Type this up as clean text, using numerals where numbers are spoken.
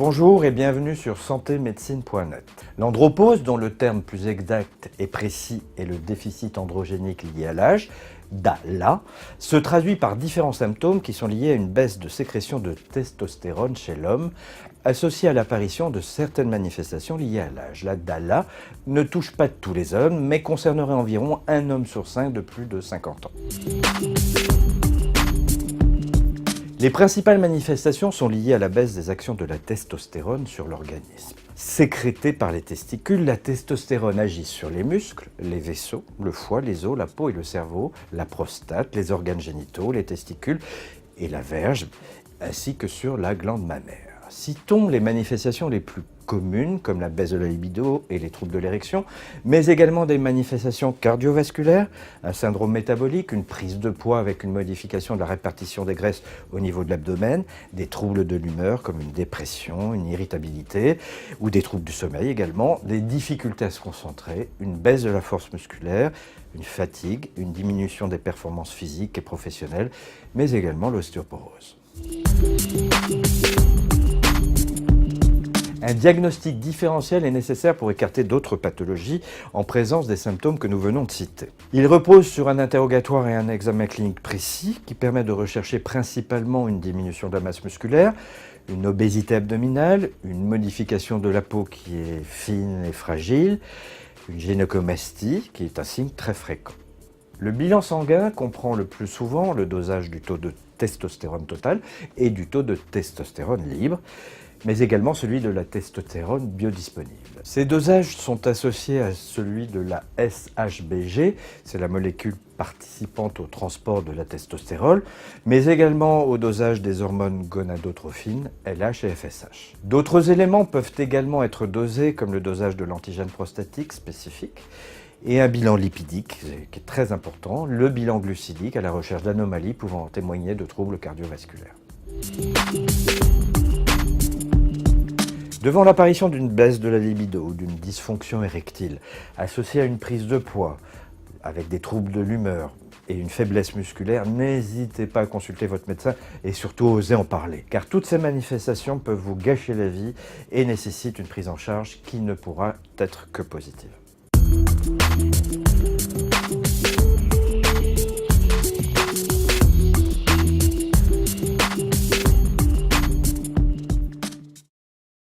Bonjour et bienvenue sur santémédecine.net. L'andropause, dont le terme plus exact et précis est le déficit androgénique lié à l'âge, DALA, se traduit par différents symptômes qui sont liés à une baisse de sécrétion de testostérone chez l'homme, associée à l'apparition de certaines manifestations liées à l'âge. La DALA ne touche pas tous les hommes, mais concernerait environ un homme sur 5 de plus de 50 ans. Les principales manifestations sont liées à la baisse des actions de la testostérone sur l'organisme. Sécrétée par les testicules, la testostérone agit sur les muscles, les vaisseaux, le foie, les os, la peau et le cerveau, la prostate, les organes génitaux, les testicules et la verge, ainsi que sur la glande mammaire. Citons les manifestations les plus communes, comme la baisse de la libido et les troubles de l'érection, mais également des manifestations cardiovasculaires, un syndrome métabolique, une prise de poids avec une modification de la répartition des graisses au niveau de l'abdomen, des troubles de l'humeur comme une dépression, une irritabilité, ou des troubles du sommeil également, des difficultés à se concentrer, une baisse de la force musculaire, une fatigue, une diminution des performances physiques et professionnelles, mais également l'ostéoporose. Un diagnostic différentiel est nécessaire pour écarter d'autres pathologies en présence des symptômes que nous venons de citer. Il repose sur un interrogatoire et un examen clinique précis qui permet de rechercher principalement une diminution de la masse musculaire, une obésité abdominale, une modification de la peau qui est fine et fragile, une gynécomastie qui est un signe très fréquent. Le bilan sanguin comprend le plus souvent le dosage du taux de testostérone total et du taux de testostérone libre, mais également celui de la testostérone biodisponible. Ces dosages sont associés à celui de la SHBG, c'est la molécule participante au transport de la testostérone, mais également au dosage des hormones gonadotrophines, LH et FSH. D'autres éléments peuvent également être dosés, comme le dosage de l'antigène prostatique spécifique, et un bilan lipidique qui est très important, le bilan glucidique à la recherche d'anomalies pouvant témoigner de troubles cardiovasculaires. Devant l'apparition d'une baisse de la libido ou d'une dysfonction érectile, associée à une prise de poids, avec des troubles de l'humeur et une faiblesse musculaire, n'hésitez pas à consulter votre médecin et surtout osez en parler. Car toutes ces manifestations peuvent vous gâcher la vie et nécessitent une prise en charge qui ne pourra être que positive.